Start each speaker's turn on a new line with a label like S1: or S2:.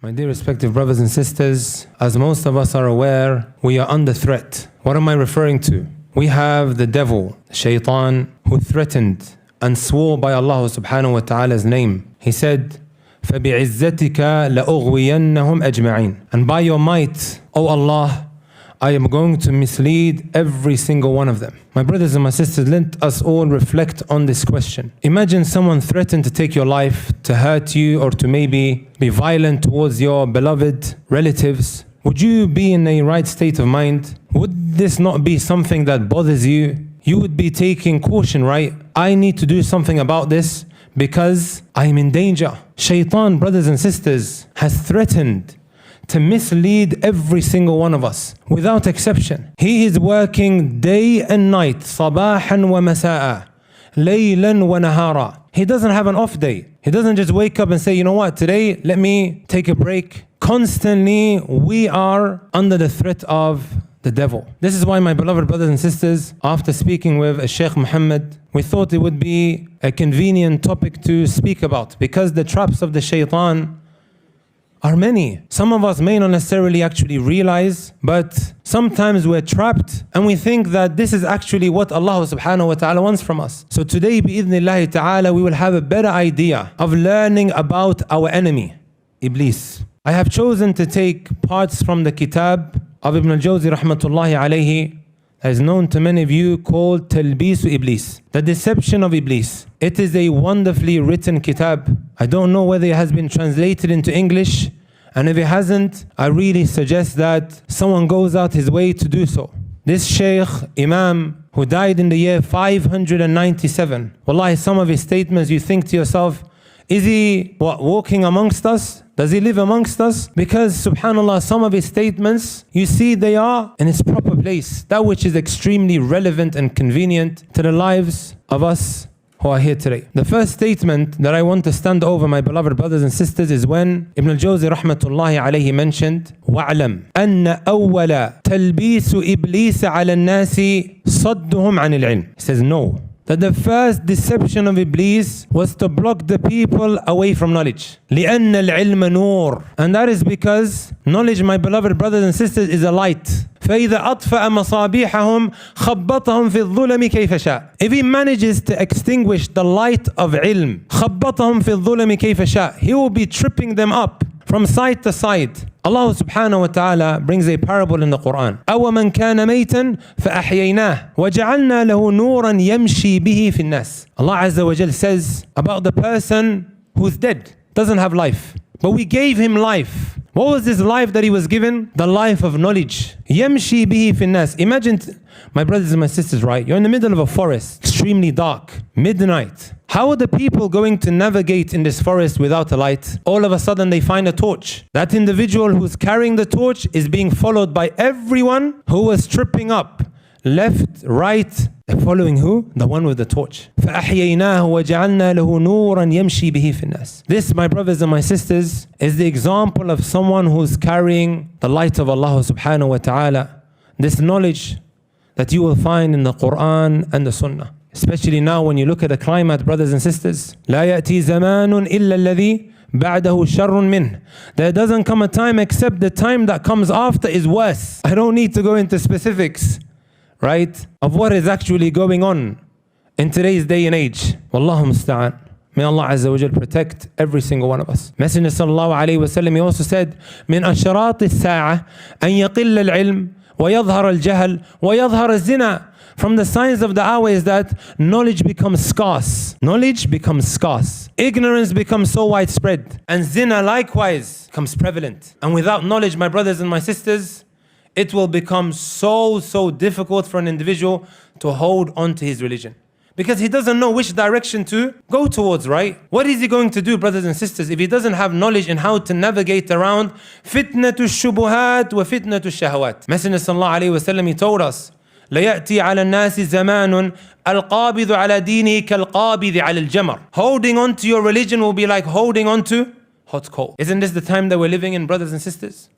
S1: My dear respective brothers and sisters, as most of us are aware, we are under threat. What am I referring to? We have the devil, Shaitan, who threatened and swore by Allah subhanahu wa ta'ala's name. He said, فَبِعِزَّتِكَ لَأُغْوِيَنَّهُمْ أَجْمَعِينَ. And by your might, O Allah, I am going to mislead every single one of them. My brothers and my sisters, let us all reflect on this question. Imagine someone threatened to take your life, to hurt you, or to maybe be violent towards your beloved relatives. Would you be in a right state of mind? Would this not be something that bothers you? You would be taking caution, right? I need to do something about this because I am in danger. Shaitan, brothers and sisters, has threatened to mislead every single one of us, without exception. He is working day and night, صباحا ومساء, ليلا ونهارا. He doesn't have an off day. He doesn't just wake up and say, you know what, today let me take a break. Constantly, we are under the threat of the devil. This is why, my beloved brothers and sisters, after speaking with Sheikh Muhammad, we thought it would be a convenient topic to speak about, because the traps of the shaitan are many. Some of us may not necessarily actually realize, but sometimes we're trapped and we think that this is actually what Allah subhanahu wa ta'ala wants from us. So today, bi'idhnillahi ta'ala, we will have a better idea of learning about our enemy, Iblis. I have chosen to take parts from the kitab of Ibn al-Jawzi rahmatullahi alayhi, that is known to many of you, called Talbisu Iblis, the deception of Iblis. It is a wonderfully written kitab. I don't know whether it has been translated into English, and if it hasn't, I really suggest that someone goes out his way to do so. This Shaykh, Imam, who died in the year 597, wallahi, some of his statements, you think to yourself, is he walking amongst us? Does he live amongst us? Because subhanallah, some of his statements, you see they are in its proper place. That which is extremely relevant and convenient to the lives of us who are here today. The first statement that I want to stand over, my beloved brothers and sisters, is when Ibn al-Jawzi rahmatullahi alayhi mentioned, وَاعْلَمْ أَنَّ أَوَّلَ تَلْبِيسُ إِبْلِيسَ عَلَى النَّاسِ صَدُّهُمْ عَنِ الْعِلْمِ. He says, no. That the first deception of Iblis was to block the people away from knowledge. لِأَنَّ الْعِلْمَ نُورٌ. And that is because knowledge, my beloved brothers and sisters, is a light. فَإِذَا أَطْفَأَ مَصَابِيحَهُمْ خَبَّطَهُمْ فِي الظُّلَمِ كَيْفَ شَاءَ. If he manages to extinguish the light of ilm, خَبَّطَهُمْ فِي الظُّلَمِ كَيْفَ شَاءَ, he will be tripping them up from side to side. Allah subhanahu wa ta'ala brings a parable in the Quran. أَوَمَنْ كَانَ مَيْتًا فَأَحْيَيْنَاهُ وَجَعَلْنَا لَهُ نُورًا يَمْشِي بِهِ فِي النَّاسِ. Allah Azza wa Jal says about the person who's dead, doesn't have life, but we gave him life. What was this life that he was given? The life of knowledge. يَمْشِي بِهِ فِي النَّاسِ. Imagine, my brothers and my sisters, right? You're in the middle of a forest, extremely dark, midnight. How are the people going to navigate in this forest without a light? All of a sudden they find a torch. That individual who's carrying the torch is being followed by everyone who was tripping up. Left, right, they're following who? The one with the torch. فَأَحْيَيْنَاهُ وَجَعَلْنَا لَهُ نُورًا يَمْشِي بِهِ فِي النَّاسِ. This, my brothers and my sisters, is the example of someone who's carrying the light of Allah subhanahu wa ta'ala. This knowledge that you will find in the Quran and the Sunnah. Especially now when you look at the climate, brothers and sisters. لا يأتي زمان إلا الذي بعده شر منه. There doesn't come a time except the time that comes after is worse. I don't need to go into specifics, right, of what is actually going on in today's day and age. Wallahu musta'an. May Allah Azza wa Jal protect every single one of us. Messenger sallallahu alayhi wa sallam, he also said, من أشراط الساعة أن يقل العلم ويظهر الجهل ويظهر الزنا. From the signs of the hour is that knowledge becomes scarce. Knowledge becomes scarce. Ignorance becomes so widespread. And zina likewise becomes prevalent. And without knowledge, my brothers and my sisters, it will become so difficult for an individual to hold on to his religion. Because he doesn't know which direction to go towards, right? What is he going to do, brothers and sisters, if he doesn't have knowledge in how to navigate around fitnatu shubuhat wa fitnatu shahawat? Messenger sallallahu alayhi wa sallam, he told us, لَيَأْتِي عَلَى النَّاسِ زَمَانٌ الْقَابِضُ عَلَى دِينِهِ كَالْقَابِضِ عَلى الْجَمَرِ. Holding on to your religion will be like holding on to hot coal. Isn't this the time that we're living in, brothers and sisters?